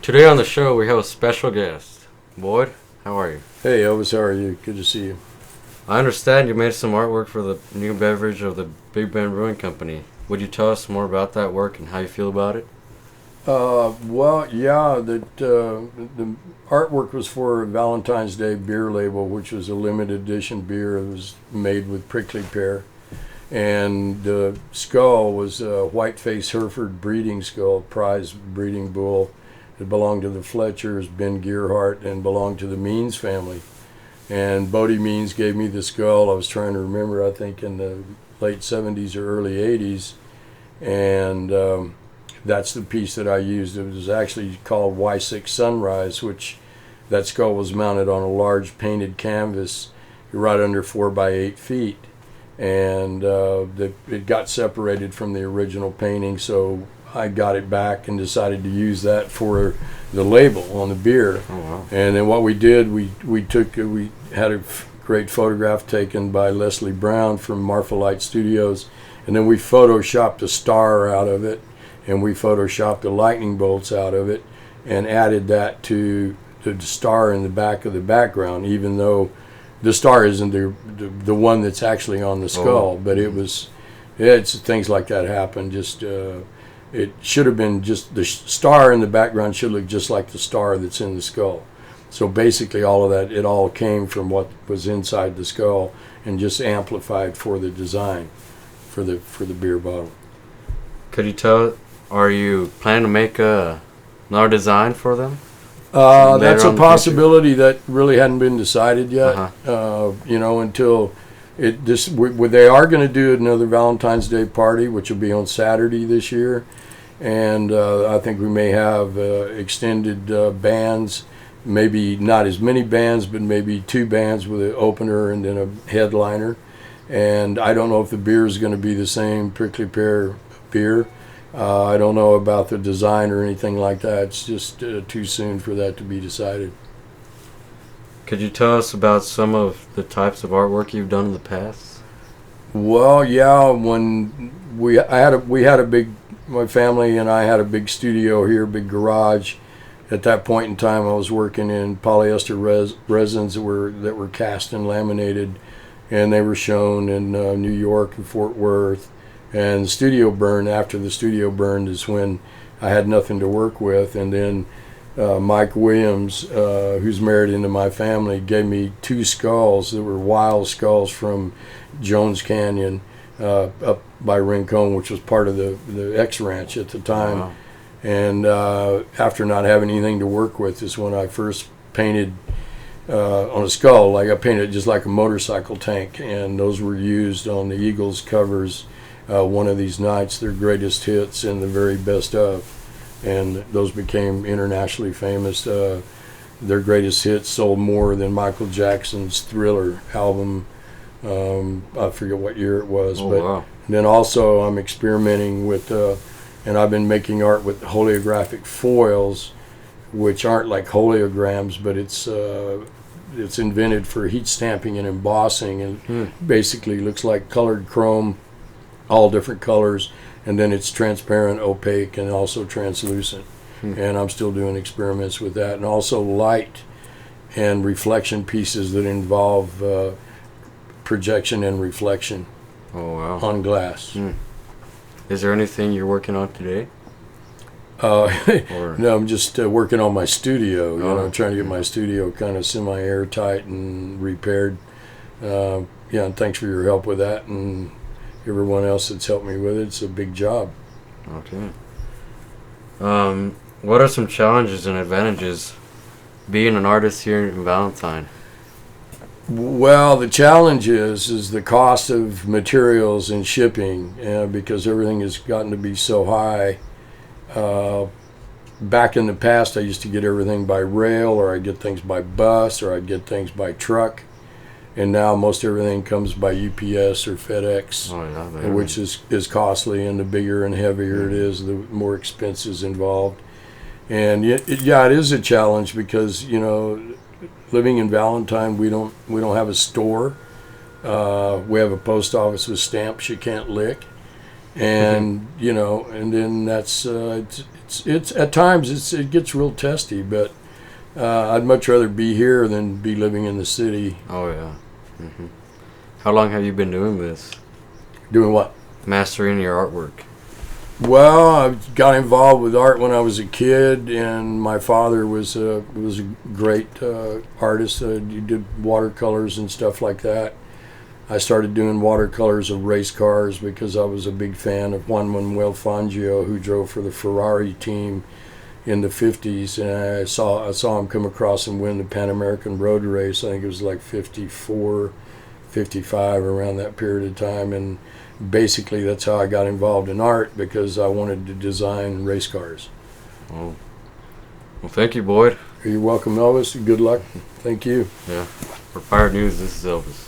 Today on the show, we have a special guest. Boyd, how are you? Hey Elvis, how are you? Good to see you. I understand you made some artwork for the new beverage of the Big Bend Brewing Company. Would you tell us more about that work and how you feel about it? The artwork was for a Valentine's Day beer label, which was a limited edition beer. It was made with prickly pear. And the skull was a white-faced Hereford breeding skull, prize breeding bull. It belonged to the Fletchers, Ben Gearhart, and belonged to the Means family. And Bodie Means gave me the skull. I was trying to remember, I think in the late 70s or early 80s. And that's the piece that I used. It was actually called Y6 Sunrise, which that skull was mounted on a large painted canvas right under 4 by 8 feet. And it got separated from the original painting, so I got it back and decided to use that for the label on the beer. Oh, wow. And then what we did, we had a great photograph taken by Leslie Brown from Marfolite Studios, and then we photoshopped a star out of it, and we photoshopped the lightning bolts out of it, and added that to the star in the back of the background, even though the star isn't the one that's actually on the skull. But it's things like that happen. Just it should have been just the star in the background should look just like the star that's in the skull. So basically, all of that, it all came from what was inside the skull and just amplified for the design for the beer bottle. Could you tell, are you planning to make another design for them? That's a possibility that really hadn't been decided yet. Until they are going to do another Valentine's Day party, which will be on Saturday this year, and I think we may have extended bands, maybe not as many bands, but maybe 2 bands with an opener and then a headliner. And I don't know if the beer is going to be the same prickly pear beer. I don't know about the design or anything like that. It's just too soon for that to be decided. Could you tell us about some of the types of artwork you've done in the past? Well, yeah. When my family and I had a big studio here, big garage. At that point in time, I was working in polyester resins that were cast and laminated, and they were shown in New York and Fort Worth. And the studio burned. After the studio burned is when I had nothing to work with. And then Mike Williams, who's married into my family, gave me 2 skulls that were wild skulls from Jones Canyon up by Rincon, which was part of the X Ranch at the time. Wow. And after not having anything to work with is when I first painted on a skull. Like I painted just like a motorcycle tank, and those were used on the Eagles covers. One of these nights, their greatest hits and the very best of, and those became internationally famous. Their greatest hits sold more than Michael Jackson's Thriller album. I forget what year it was, but wow. Then also I'm experimenting with, and I've been making art with holographic foils, which aren't like holograms, but it's invented for heat stamping and embossing, and basically looks like colored chrome, all different colors, and then it's transparent, opaque, and also translucent. And I'm still doing experiments with that, and also light and reflection pieces that involve projection and reflection on glass. Is there anything you're working on today? No, I'm just working on my studio. I'm trying to get my studio kind of semi-airtight and repaired. And thanks for your help with that, and everyone else that's helped me with it. It's a big job. Okay. What are some challenges and advantages being an artist here in Valentine? Well, the challenge is the cost of materials and shipping, because everything has gotten to be so high. Back in the past, I used to get everything by rail, or I'd get things by bus, or I'd get things by truck. And now most everything comes by UPS or FedEx, which is costly, and the bigger and heavier it is, the more expenses involved. And it is a challenge because living in Valentine, we don't have a store. We have a post office with stamps you can't lick, and you know, and then that's it's at times it gets real testy, but I'd much rather be here than be living in the city. Oh yeah. How long have you been doing this? Doing what? Mastering your artwork. Well, I got involved with art when I was a kid, and my father was a great artist. He did watercolors and stuff like that. I started doing watercolors of race cars because I was a big fan of Juan Manuel Fangio, who drove for the Ferrari team in the 50s, and I saw him come across and win the Pan American Road Race. I think it was like 54, 55, around that period of time, and basically that's how I got involved in art, because I wanted to design race cars. Oh. Well, thank you, Boyd. You're welcome, Elvis. Good luck. Thank you. Yeah. For Pirate News, this is Elvis.